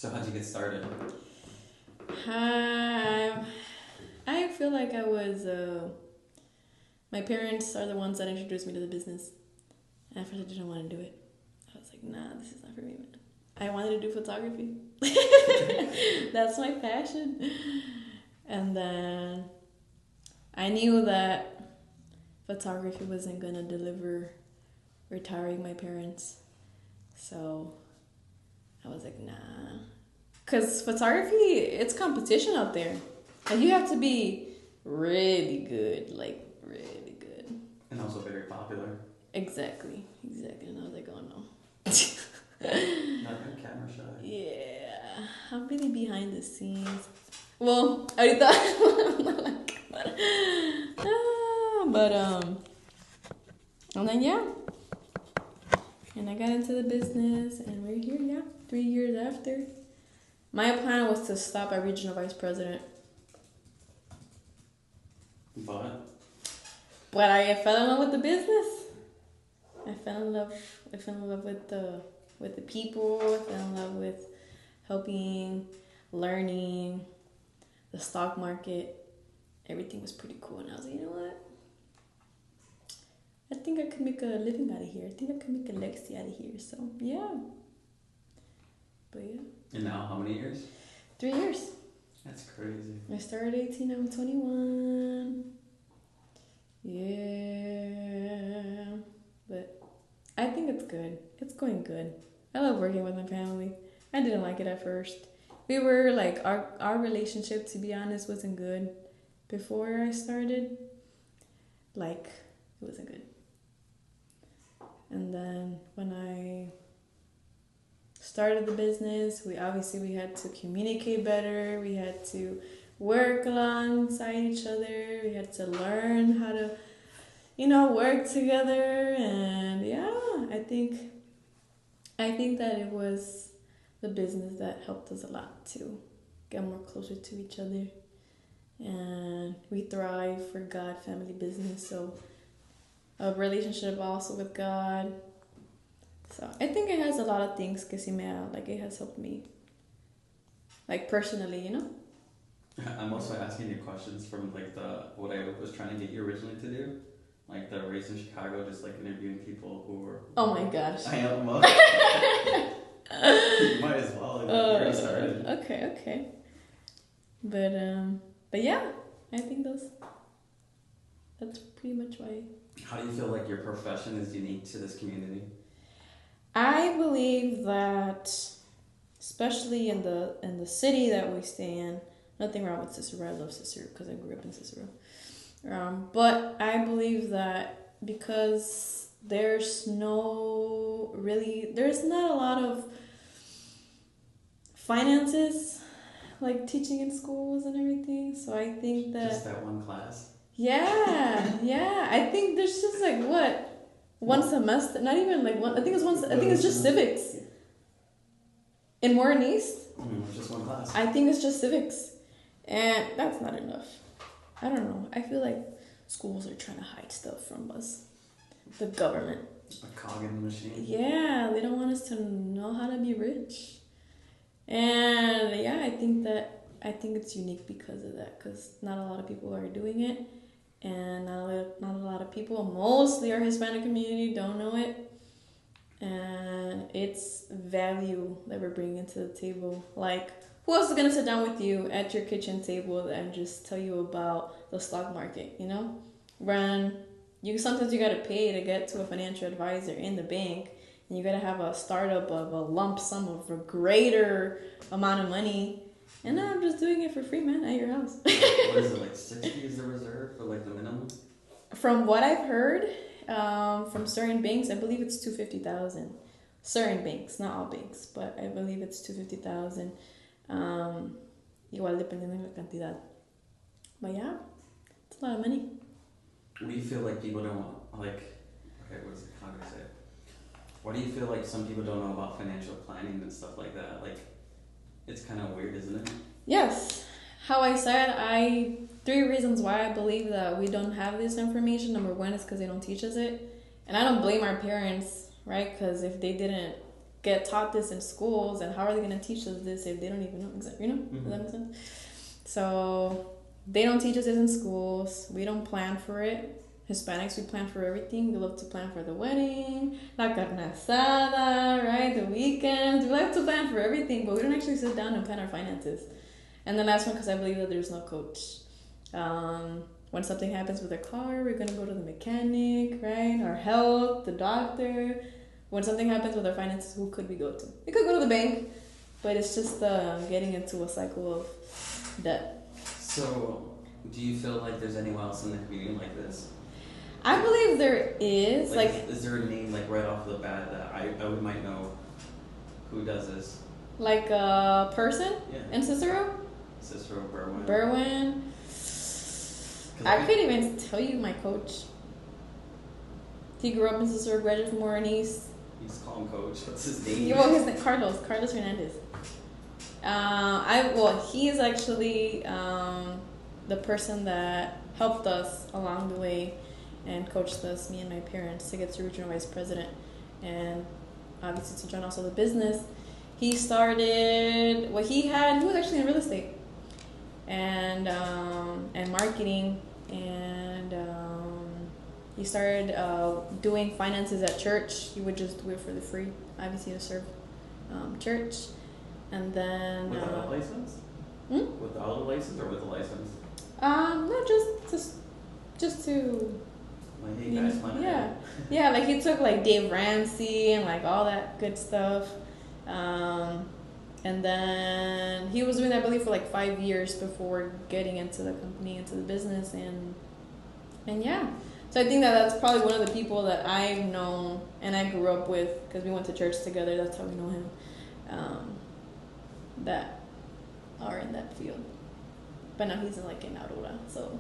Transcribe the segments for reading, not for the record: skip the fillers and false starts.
So how'd you get started? I feel like I was. My parents are the ones that introduced me to the business. And at first, I didn't want to do it. I was like, nah, this is not for me, man. I wanted to do photography. That's my passion. And then I knew that photography wasn't going to deliver retiring my parents. So I was like, nah. Because photography, it's competition out there. And you have to be really good, like really good. And also very popular. Exactly. And I was like, oh no. Not very camera shy. Yeah, I'm really behind the scenes. Well, ahorita. But and then yeah. And I got into the business, and we're here, yeah, 3 years after. My plan was to stop at regional vice president. But I fell in love with the business. I fell in love with the people. I fell in love with helping, learning, the stock market. Everything was pretty cool, and I was like, you know what? I think I could make a living out of here. I think I could make a legacy out of here. So yeah. But yeah. And now, how many years? 3 years. That's crazy. I started 18, I'm 21. Yeah. But I think it's good. It's going good. I love working with my family. I didn't like it at first. We were like, our relationship, to be honest, wasn't good before I started. Like, it wasn't good. And then when I started the business, we had to communicate better. We had to work alongside each other. We had to learn how to, work together. And yeah, I think that it was the business that helped us a lot to get more closer to each other. And we thrive for God family business, so a relationship also with God. So I think it has a lot of things que sí me like it has helped me, like personally, I'm also asking you questions from like what I was trying to get you originally to do, like the Raised in Chicago, just like interviewing people who were. Oh my gosh. I am. You might as well. You already started. Okay. But yeah, I think that's pretty much why. How do you feel like your profession is unique to this community? I believe that, especially in the city that we stay in, nothing wrong with Cicero. I love Cicero because I grew up in Cicero. But I believe that because there's not a lot of finances, like teaching in schools and everything. So I think that just that one class. Yeah. I think there's just like one semester, not even like one. I think it's just civics. In Warren East, just one class. I think it's just civics, and that's not enough. I don't know. I feel like schools are trying to hide stuff from us. The government. A cog in the machine. Yeah, they don't want us to know how to be rich. And yeah, I think it's unique because of that. Because not a lot of people are doing it. And not a lot of people, mostly our Hispanic community, don't know it. And it's value that we're bringing to the table. Like, who else is going to sit down with you at your kitchen table and just tell you about the stock market, When sometimes you got to pay to get to a financial advisor in the bank. And you got to have a startup of a lump sum of a greater amount of money. And now I'm just doing it for free, man, at your house. What is it, like 60 is the reserve for like the minimum? From what I've heard, from certain banks, I believe it's $250,000. Certain banks, not all banks, but I believe it's $250,000. Igual dependiendo de la cantidad. But yeah, it's a lot of money. What do you feel like people don't like? Okay, how do I say it? What do you feel like some people don't know about financial planning and stuff like that? Like, it's kind of weird, isn't it? Yes. How I said, 3 reasons why I believe that we don't have this information. Number 1 is because they don't teach us it. And I don't blame our parents, right? Because if they didn't get taught this in schools, and how are they going to teach us this if they don't even know exactly, you know? Mm-hmm. Does that make sense? So they don't teach us this in schools. We don't plan for it. Hispanics, we plan for everything. We love to plan for the wedding, la carne asada, right? The weekends. We like to plan for everything, but we don't actually sit down and plan our finances. And the last one, because I believe that there's no coach. When something happens with a car, we're going to go to the mechanic, right? Our health, the doctor. When something happens with our finances, who could we go to? We could go to the bank, but it's just getting into a cycle of debt. So, do you feel like there's anyone else in the community like this? I believe there is. Is there a name like right off the bat that I might know who does this? Like a person in Cicero? Cicero Berwin. Berwin. I couldn't even tell you my coach. He grew up in Cicero, graduated from Warren East. You just call him coach. What's his name? Well, his name Carlos Hernandez. He is actually the person that helped us along the way and coached us, me and my parents, to get to regional vice president, and obviously to join also the business. He started he was actually in real estate and marketing, and he started doing finances at church. He would just do it for the free, obviously, to serve church. And then without a license? Without a license or with a license? No, just to like, hey guys, yeah, like he took like Dave Ramsey and like all that good stuff. And then he was doing that, I believe, for like 5 years before getting into the company, into the business, and yeah. So I think that's probably one of the people that I've known and I grew up with, because we went to church together. That's how we know him. That are in that field. But now he's in Aurora, so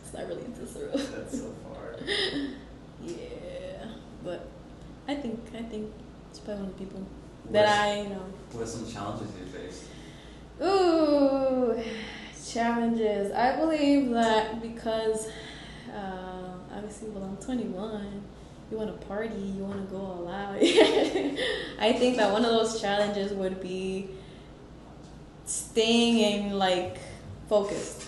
it's not really into Cicero. That's so far. Yeah, but I think it's probably one of the people that I know. What are some challenges you face? Ooh, challenges. I believe that because obviously, I'm 21. You want to party, you want to go all out. I think that one of those challenges would be staying in focus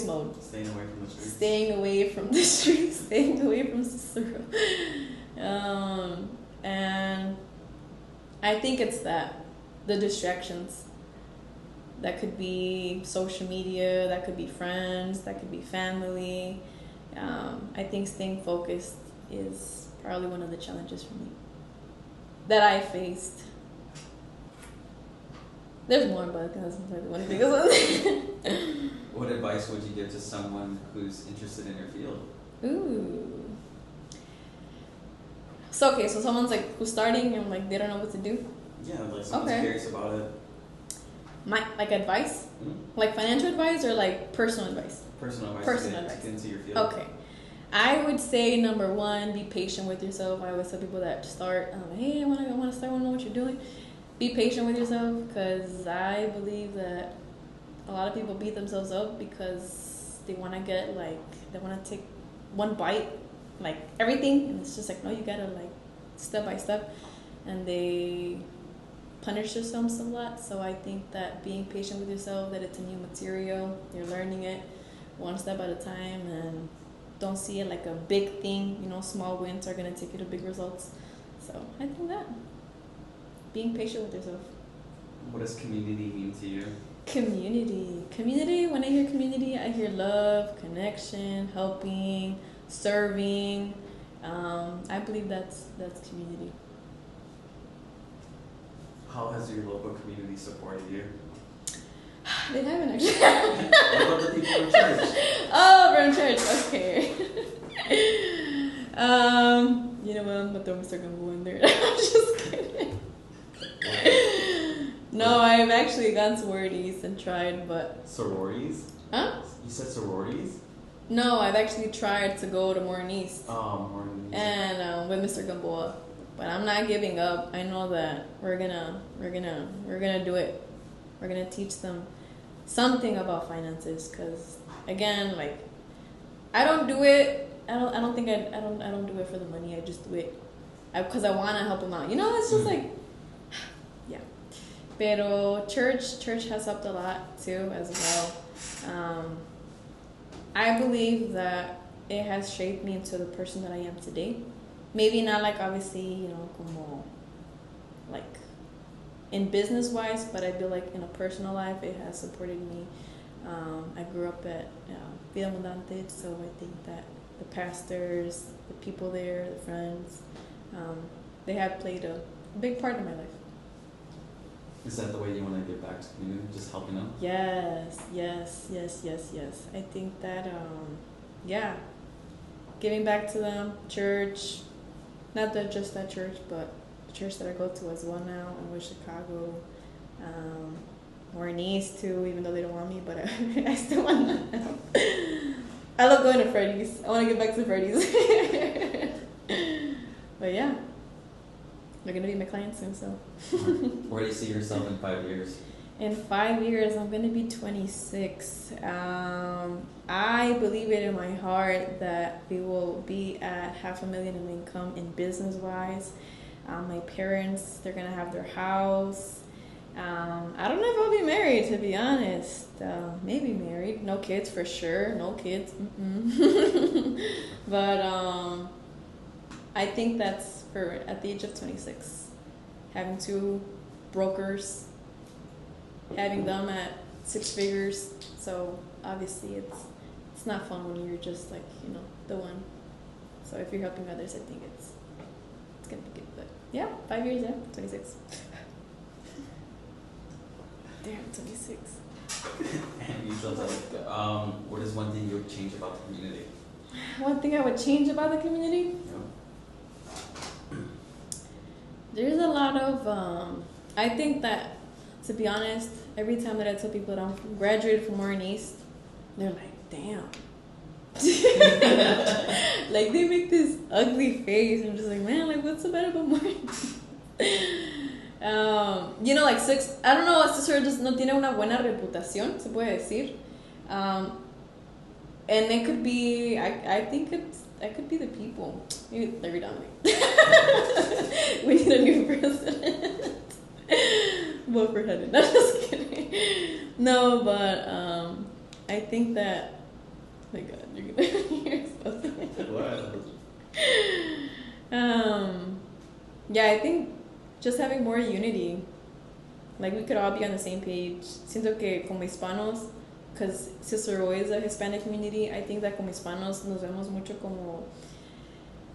mode. Staying away from the streets. Staying away from the streets. Staying away from Cicero. And I think it's the distractions. That could be social media. That could be friends. That could be family. I think staying focused is probably one of the challenges for me that I faced. There's more, but that's probably one of the biggest ones. What advice would you give to someone who's interested in your field? Ooh. So someone's who's starting and they don't know what to do. Yeah, someone's curious about it. My advice, financial advice or personal advice. Personal advice. Personal advice. To get into your field. Okay. I would say number one, be patient with yourself. I always tell people that start, hey, I want to start, I want to know what you're doing. Be patient with yourself, because I believe that a lot of people beat themselves up because they want to get they want to take one bite, everything, and it's just no, you gotta step by step, and they punish themselves a lot. So I think that being patient with yourself, that it's a new material, you're learning it one step at a time, and don't see it like a big thing. Small wins are going to take you to big results. So I think that being patient with yourself. What does community mean to you? Community, when I hear community, I hear love, connection, helping, serving. I believe that's community. How has your local community supported you? They haven't actually. What about the people from church? Oh, from church. Okay. You know what? I'm gonna throw Mr. Gumbo in there. I'm just kidding. No, I've actually gone to Warren East and tried, but. Sororities? Huh? You said sororities? No, I've actually tried to go to Warren East. Oh, Warren East. And with Mr. Gamboa, but I'm not giving up. I know that we're gonna do it. We're gonna teach them something about finances, because again, I don't do it. I don't do it for the money. I just do it because I want to help them out. It's just Pero church has helped a lot too as well. I believe that it has shaped me into the person that I am today. Maybe not like obviously, como like in business wise, but I feel like in a personal life it has supported me. I grew up at Vida Abundante, so I think that the pastors, the people there, the friends, they have played a big part in my life. Is that the way you want to give back to the community? Just helping out? Yes. I think that, giving back to them, church, not that just that church, but the church that I go to as well now in West Chicago, or in East too, even though they don't want me, but I still want them. I love going to Freddy's. I want to get back to Freddy's. But yeah, they're going to be my clients soon, so. Where do you see yourself in 5 years? In 5 years, I'm going to be 26. I believe it in my heart that we will be at $500,000 in income in business-wise. My parents, they're going to have their house. I don't know if I'll be married, to be honest. Maybe married. No kids for sure. No kids. But I think that's for at the age of 26. Having 2 brokers, having them at 6 figures. So obviously it's not fun when you're just like, the one. So if you're helping others, I think it's gonna be good. But yeah, 5 years, 26. Damn, 26. And you feel like, what is one thing you would change about the community? One thing I would change about the community? There's a lot of, I think that, to be honest, every time that I tell people that I'm graduated from Warren East, they're like, damn. Like, they make this ugly face. I'm just like, man, like, what's so bad about Warren? Like 6, I don't know, Cicero just no tiene una buena reputación, se puede decir. And it could be, I think it could be the people. Maybe Larry Dominic. We need a new president. Vote for Hedden. No, just kidding. No, but I think that, oh my God, you're supposed to. What? Yeah, I think just having more unity. Like, we could all be on the same page. Siento que como hispanos, because Cicero is a Hispanic community, I think that como hispanos nos vemos mucho como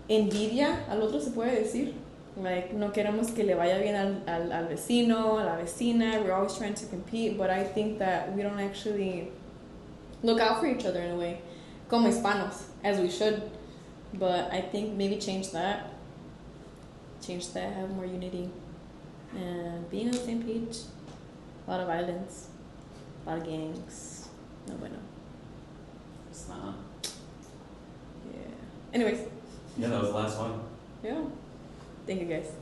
envidia al otro, se puede decir. Like, no queremos que le vaya bien al vecino, a la vecina. We're always trying to compete, but I think that we don't actually look out for each other in a way, como hispanos, as we should. But I think maybe change that, have more unity, and being on the same page. A lot of violence, a lot of gangs. No bueno. It's not. Yeah. Anyways. Yeah, that was the last one. Yeah. Thank you, guys.